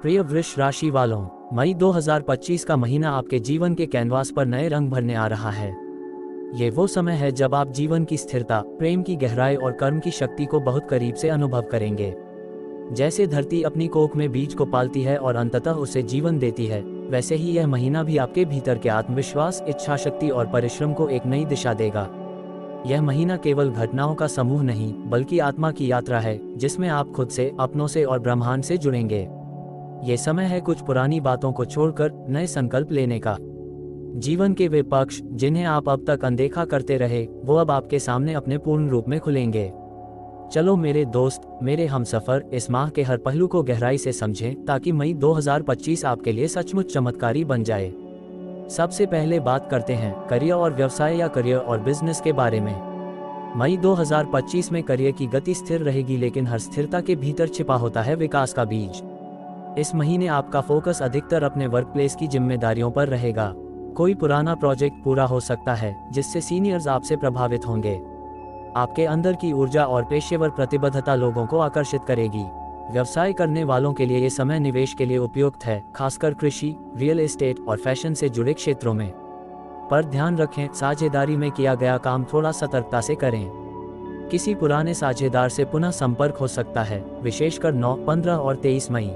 प्रिय वृष राशि वालों, मई 2025 का महीना आपके जीवन के कैनवास पर नए रंग भरने आ रहा है। ये वो समय है जब आप जीवन की स्थिरता, प्रेम की गहराई और कर्म की शक्ति को बहुत करीब से अनुभव करेंगे। जैसे धरती अपनी कोख में बीज को पालती है और अंततः उसे जीवन देती है, वैसे ही यह महीना भी आपके भीतर के आत्मविश्वास, इच्छाशक्ति और परिश्रम को एक नई दिशा देगा। यह महीना केवल घटनाओं का समूह नहीं, बल्कि आत्मा की यात्रा है, जिसमें आप खुद से, अपनों से और ब्रह्मांड से जुड़ेंगे। ये समय है कुछ पुरानी बातों को छोड़कर नए संकल्प लेने का। जीवन के वे पक्ष जिन्हें आप अब तक अनदेखा करते रहे, वो अब आपके सामने अपने पूर्ण रूप में खुलेंगे। चलो मेरे दोस्त, मेरे हमसफर, इस माह के हर पहलू को गहराई से समझें, ताकि मई 2025 आपके लिए सचमुच चमत्कारी बन जाए। सबसे पहले बात करते हैं करियर और व्यवसाय या करियर और बिजनेस के बारे में। मई 2025 में करियर की गति स्थिर रहेगी, लेकिन हर स्थिरता के भीतर छिपा होता है विकास का बीज। इस महीने आपका फोकस अधिकतर अपने वर्कप्लेस की जिम्मेदारियों पर रहेगा। कोई पुराना प्रोजेक्ट पूरा हो सकता है, जिससे सीनियर्स आपसे प्रभावित होंगे। आपके अंदर की ऊर्जा और पेशेवर प्रतिबद्धता लोगों को आकर्षित करेगी। व्यवसाय करने वालों के लिए ये समय निवेश के लिए उपयुक्त है, खासकर कृषि, रियल एस्टेट और फैशन से जुड़े क्षेत्रों में। पर ध्यान रखें, साझेदारी में किया गया काम थोड़ा सतर्कता से करें। किसी पुराने साझेदार से पुनः संपर्क हो सकता है, विशेषकर 9, 15 और 23 मई।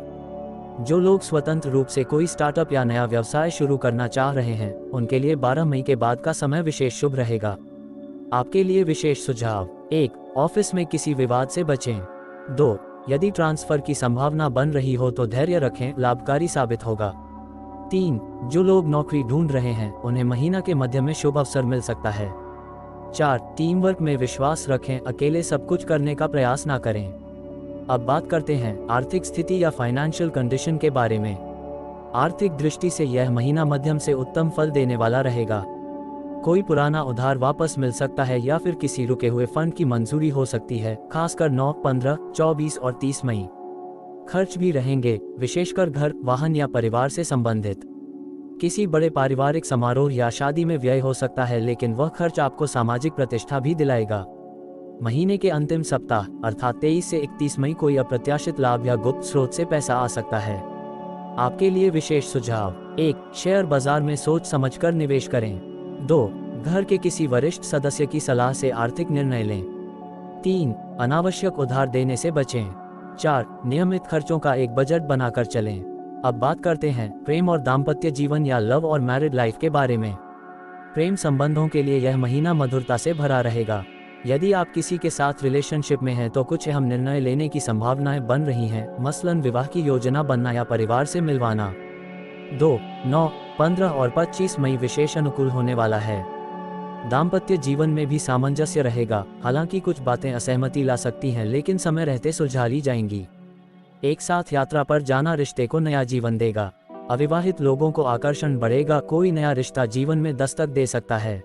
जो लोग स्वतंत्र रूप से कोई स्टार्टअप या नया व्यवसाय शुरू करना चाह रहे हैं, उनके लिए 12 मई के बाद का समय विशेष शुभ रहेगा। आपके लिए विशेष सुझाव: 1. ऑफिस में किसी विवाद से बचें। 2. यदि ट्रांसफर की संभावना बन रही हो तो धैर्य रखें, लाभकारी साबित होगा। 3. जो लोग नौकरी ढूंढ रहे हैं, उन्हें महीना के मध्य में शुभ अवसर मिल सकता है। 4. टीम वर्क में विश्वास रखें, अकेले सब कुछ करने का प्रयास ना करें। अब बात करते हैं आर्थिक स्थिति या फाइनेंशियल कंडीशन के बारे में। आर्थिक दृष्टि से यह महीना मध्यम से उत्तम फल देने वाला रहेगा। कोई पुराना उधार वापस मिल सकता है या फिर किसी रुके हुए फंड की मंजूरी हो सकती है, खासकर 9, 15, 24 और 30 मई। खर्च भी रहेंगे, विशेषकर घर, वाहन या परिवार से संबंधित। किसी बड़े पारिवारिक समारोह या शादी में व्यय हो सकता है, लेकिन वह खर्च आपको सामाजिक प्रतिष्ठा भी दिलाएगा। महीने के अंतिम सप्ताह अर्थात 23 से 31 मई कोई अप्रत्याशित लाभ या गुप्त स्रोत से पैसा आ सकता है। आपके लिए विशेष सुझाव: 1. शेयर बाजार में सोच समझकर निवेश करें। 2. घर के किसी वरिष्ठ सदस्य की सलाह से आर्थिक निर्णय लें। 3. अनावश्यक उधार देने से बचें। 4. नियमित खर्चों का एक बजट बनाकर चलें। अब बात करते हैं प्रेम और दाम्पत्य जीवन या लव और मैरिड लाइफ के बारे में। प्रेम संबंधों के लिए यह महीना मधुरता से भरा रहेगा। यदि आप किसी के साथ रिलेशनशिप में हैं तो कुछ अहम निर्णय लेने की संभावनाएं बन रही हैं, मसलन विवाह की योजना बनना या परिवार से मिलवाना। 2, 9, 15 और 25 मई विशेष अनुकूल होने वाला है। दाम्पत्य जीवन में भी सामंजस्य रहेगा, हालांकि कुछ बातें असहमति ला सकती हैं, लेकिन समय रहते सुलझा ली जाएंगी। एक साथ यात्रा पर जाना रिश्ते को नया जीवन देगा। अविवाहित लोगों को आकर्षण बढ़ेगा, कोई नया रिश्ता जीवन में दस्तक दे सकता है।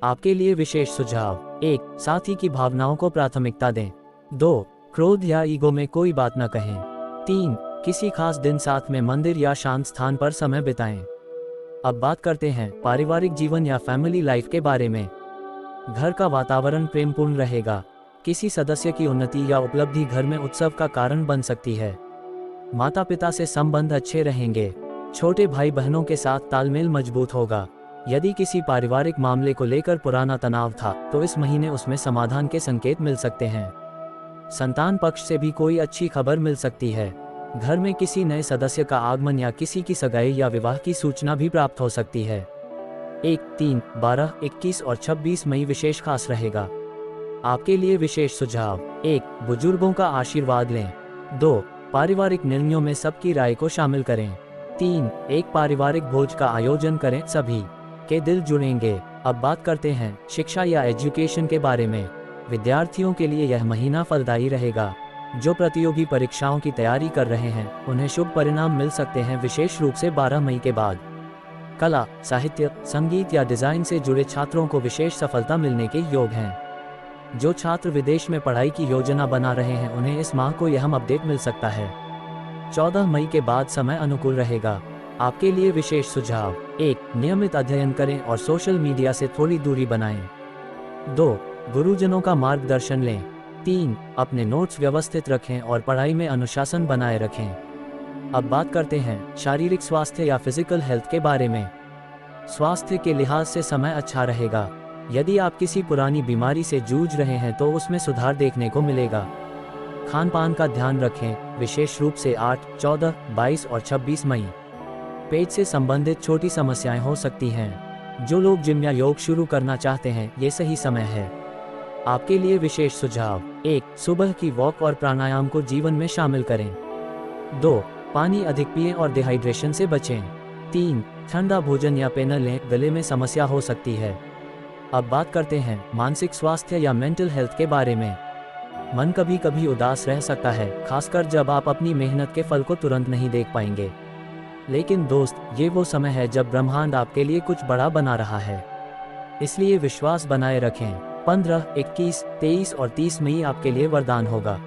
आपके लिए विशेष सुझाव: 1. साथी की भावनाओं को प्राथमिकता दें। 2. क्रोध या ईगो में कोई बात न कहें। 3. किसी खास दिन साथ में मंदिर या शांत स्थान पर समय बिताएं। अब बात करते हैं पारिवारिक जीवन या फैमिली लाइफ के बारे में। घर का वातावरण प्रेमपूर्ण रहेगा। किसी सदस्य की उन्नति या उपलब्धि घर में उत्सव का कारण बन सकती है। माता पिता से संबंध अच्छे रहेंगे। छोटे भाई बहनों के साथ तालमेल मजबूत होगा। यदि किसी पारिवारिक मामले को लेकर पुराना तनाव था, तो इस महीने उसमें समाधान के संकेत मिल सकते हैं। संतान पक्ष से भी कोई अच्छी खबर मिल सकती है। घर में किसी नए सदस्य का आगमन या किसी की सगाई या विवाह की सूचना भी प्राप्त हो सकती है। 1, 3, 12, 21 और 26 मई विशेष खास रहेगा। आपके लिए विशेष सुझाव: 1. बुजुर्गों का आशीर्वाद लें। 2. पारिवारिक निर्णयों में सबकी राय को शामिल करें। 3. एक पारिवारिक भोज का आयोजन करें, सभी के दिल जुड़ेंगे। अब बात करते हैं शिक्षा या एजुकेशन के बारे में। विद्यार्थियों के लिए यह महीना फलदायी रहेगा। जो प्रतियोगी परीक्षाओं की तैयारी कर रहे हैं, उन्हें शुभ परिणाम मिल सकते हैं, विशेष रूप से 12 मई के बाद। कला, साहित्य, संगीत या डिजाइन से जुड़े छात्रों को विशेष सफलता मिलने के योग हैं। जो छात्र विदेश में पढ़ाई की योजना बना रहे हैं, उन्हें इस माह को अहम अपडेट मिल सकता है। 14 मई के बाद समय अनुकूल रहेगा। आपके लिए विशेष सुझाव: 1. नियमित अध्ययन करें और सोशल मीडिया से थोड़ी दूरी बनाएं। 2. गुरुजनों का मार्गदर्शन लें। 3. अपने नोट्स व्यवस्थित रखें और पढ़ाई में अनुशासन बनाए रखें। अब बात करते हैं शारीरिक स्वास्थ्य या फिजिकल हेल्थ के बारे में। स्वास्थ्य के लिहाज से समय अच्छा रहेगा। यदि आप किसी पुरानी बीमारी से जूझ रहे हैं तो उसमें सुधार देखने को मिलेगा। खान पान का ध्यान रखें, विशेष रूप से 8, 14, 22 और 26 मई। पेट से संबंधित छोटी समस्याएं हो सकती हैं। जो लोग जिम या योग शुरू करना चाहते हैं, ये सही समय है। आपके लिए विशेष सुझाव: 1. सुबह की वॉक और प्राणायाम को जीवन में शामिल करें। 2. पानी अधिक पिएं और डिहाइड्रेशन से बचें। 3. ठंडा भोजन या पेय न लें, गले में समस्या हो सकती है। अब बात करते हैं मानसिक स्वास्थ्य या मेंटल हेल्थ के बारे में। मन कभी कभी उदास रह सकता है, खासकर जब आप अपनी मेहनत के फल को तुरंत नहीं देख पाएंगे। लेकिन दोस्त, ये वो समय है जब ब्रह्मांड आपके लिए कुछ बड़ा बना रहा है, इसलिए विश्वास बनाए रखें। 15, 21, 23 और 30 मई आपके लिए वरदान होगा।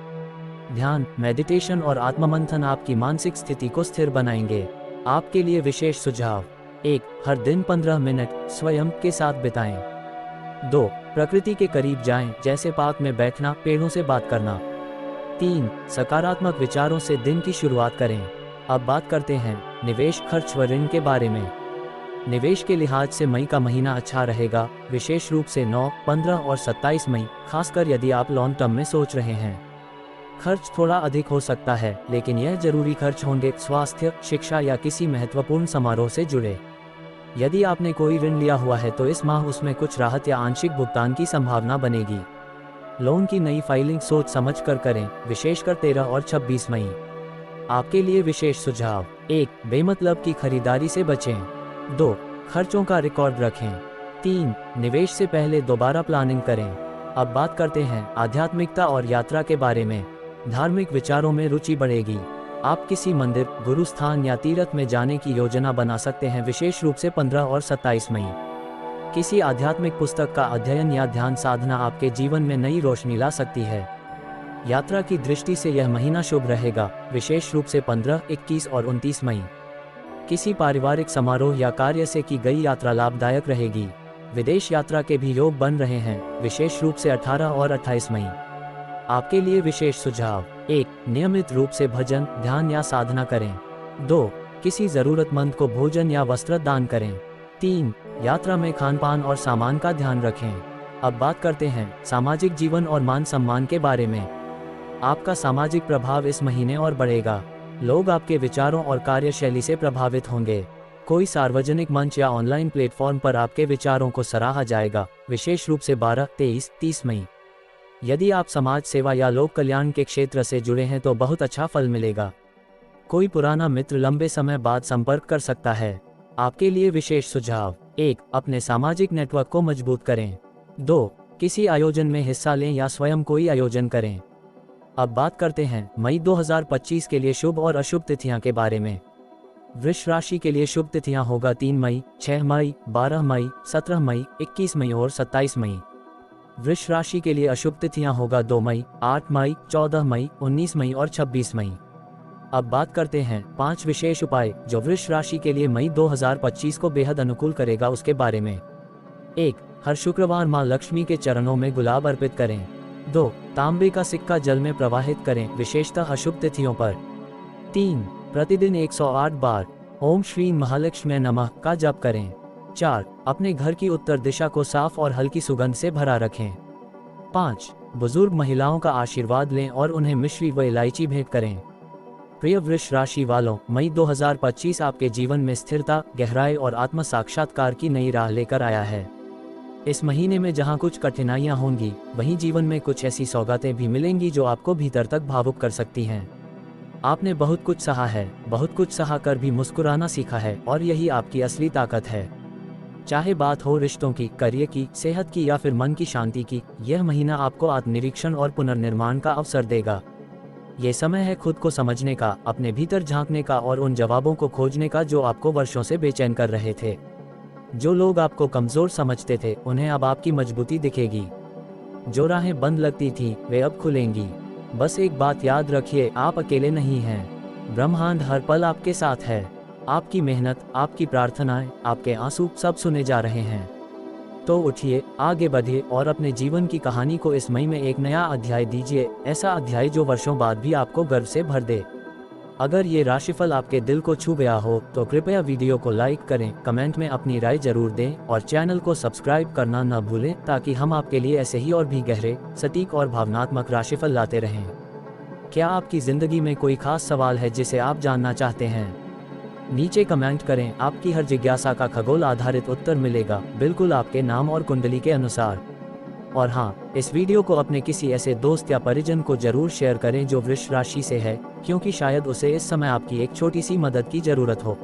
ध्यान, मेडिटेशन और आत्ममंथन आपकी मानसिक स्थिति को स्थिर बनाएंगे। आपके लिए विशेष सुझाव: 1. हर दिन 15 मिनट स्वयं के साथ बिताएं। 2. प्रकृति के करीब जाएं, जैसे पार्क में बैठना, पेड़ों से बात करना। 3. सकारात्मक विचारों से दिन की शुरुआत करें। अब बात करते हैं निवेश, खर्च व ऋण के बारे में। निवेश के लिहाज से मई का महीना अच्छा रहेगा, विशेष रूप से 9, 15 और 27 मई, खासकर यदि आप लॉन्ग टर्म में सोच रहे हैं। खर्च थोड़ा अधिक हो सकता है, लेकिन यह जरूरी खर्च होंगे, स्वास्थ्य, शिक्षा या किसी महत्वपूर्ण समारोह से जुड़े। यदि आपने कोई ऋण लिया हुआ है तो इस माह उसमें कुछ राहत या आंशिक भुगतान की संभावना बनेगी। लोन की नई फाइलिंग सोच समझ कर करें, विशेषकर 13 और 26 मई। आपके लिए विशेष सुझाव: 1. बेमतलब की खरीदारी से बचें। 2. खर्चों का रिकॉर्ड रखें। 3. निवेश से पहले दोबारा प्लानिंग करें। अब बात करते हैं आध्यात्मिकता और यात्रा के बारे में। धार्मिक विचारों में रुचि बढ़ेगी। आप किसी मंदिर, गुरु स्थान या तीर्थ में जाने की योजना बना सकते हैं, विशेष रूप से 15 और 27 मई। किसी आध्यात्मिक पुस्तक का अध्ययन या ध्यान साधना आपके जीवन में नई रोशनी ला सकती है। यात्रा की दृष्टि से यह महीना शुभ रहेगा, विशेष रूप से 15, 21 और 29 मई। किसी पारिवारिक समारोह या कार्य से की गई यात्रा लाभदायक रहेगी। विदेश यात्रा के भी योग बन रहे हैं, विशेष रूप से 18 और 28 मई। आपके लिए विशेष सुझाव: 1. नियमित रूप से भजन, ध्यान या साधना करें। 2. किसी जरूरतमंद को भोजन या वस्त्र दान करें। 3. यात्रा में खानपान और सामान का ध्यान रखें। अब बात करते हैं सामाजिक जीवन और मान सम्मान के बारे में। आपका सामाजिक प्रभाव इस महीने और बढ़ेगा। लोग आपके विचारों और कार्यशैली से प्रभावित होंगे। कोई सार्वजनिक मंच या ऑनलाइन प्लेटफॉर्म पर आपके विचारों को सराहा जाएगा, विशेष रूप से 12, 23, 30 मई। यदि आप समाज सेवा या लोक कल्याण के क्षेत्र से जुड़े हैं तो बहुत अच्छा फल मिलेगा। कोई पुराना मित्र लंबे समय बाद संपर्क कर सकता है। आपके लिए विशेष सुझाव: 1. अपने सामाजिक नेटवर्क को मजबूत करें। 2. किसी आयोजन में हिस्सा लें या स्वयं कोई आयोजन करें। अब बात करते हैं मई 2025 के लिए शुभ और अशुभ तिथियां के बारे में। वृष राशि के लिए शुभ तिथियां होगा 3 मई, 6 मई, 12 मई, 17 मई, 21 मई और 27 मई। वृष राशि के लिए अशुभ तिथियां होगा 2 मई, 8 मई, 14 मई, 19 मई और 26 मई। अब बात करते हैं 5 विशेष उपाय जो वृष राशि के लिए मई 2025 को बेहद अनुकूल करेगा उसके बारे में। 1. हर शुक्रवार मां लक्ष्मी के चरणों में गुलाब अर्पित करें। 2. तांबे का सिक्का जल में प्रवाहित करें, विशेषतः अशुभ तिथियों पर। 3. प्रतिदिन 108 बार ओम श्री महालक्ष्मी नमः का जप करें। 4. अपने घर की उत्तर दिशा को साफ और हल्की सुगंध से भरा रखें। 5. बुजुर्ग महिलाओं का आशीर्वाद लें और उन्हें मिश्री व इलायची भेंट करें। प्रिय वृष राशि वालों, मई 2025 आपके जीवन में स्थिरता, गहराई और आत्म साक्षात्कार की नई राह लेकर आया है। इस महीने में जहां कुछ कठिनाइयां होंगी, वहीं जीवन में कुछ ऐसी सौगातें भी मिलेंगी जो आपको भीतर तक भावुक कर सकती हैं। आपने बहुत कुछ सहा है, बहुत कुछ सहा कर भी मुस्कुराना सीखा है और यही आपकी असली ताकत है। चाहे बात हो रिश्तों की, करियर की, सेहत की या फिर मन की शांति की, यह महीना आपको आत्मनिरीक्षण और पुनर्निर्माण का अवसर देगा। ये समय है खुद को समझने का, अपने भीतर झांकने का और उन जवाबों को खोजने का जो आपको वर्षों से बेचैन कर रहे थे। जो लोग आपको कमजोर समझते थे, उन्हें अब आपकी मजबूती दिखेगी। जो राहें बंद लगती थी, वे अब खुलेंगी। बस एक बात याद रखिए, आप अकेले नहीं हैं। ब्रह्मांड हर पल आपके साथ है। आपकी मेहनत, आपकी प्रार्थनाएं, आपके आंसू सब सुने जा रहे हैं। तो उठिए, आगे बढ़िए और अपने जीवन की कहानी को इस मई में एक नया अध्याय दीजिए, ऐसा अध्याय जो वर्षों बाद भी आपको गर्व से भर दे। अगर ये राशिफल आपके दिल को छू गया हो तो कृपया वीडियो को लाइक करें, कमेंट में अपनी राय जरूर दें और चैनल को सब्सक्राइब करना न भूलें ताकि हम आपके लिए ऐसे ही और भी गहरे, सटीक और भावनात्मक राशिफल लाते रहें। क्या आपकी ज़िंदगी में कोई खास सवाल है जिसे आप जानना चाहते हैं? नीचे कमेंट करें, आपकी हर जिज्ञासा का खगोल आधारित उत्तर मिलेगा, बिल्कुल आपके नाम और कुंडली के अनुसार। और हाँ, इस वीडियो को अपने किसी ऐसे दोस्त या परिजन को जरूर शेयर करें जो वृष राशि से है, क्योंकि शायद उसे इस समय आपकी एक छोटी सी मदद की जरूरत हो।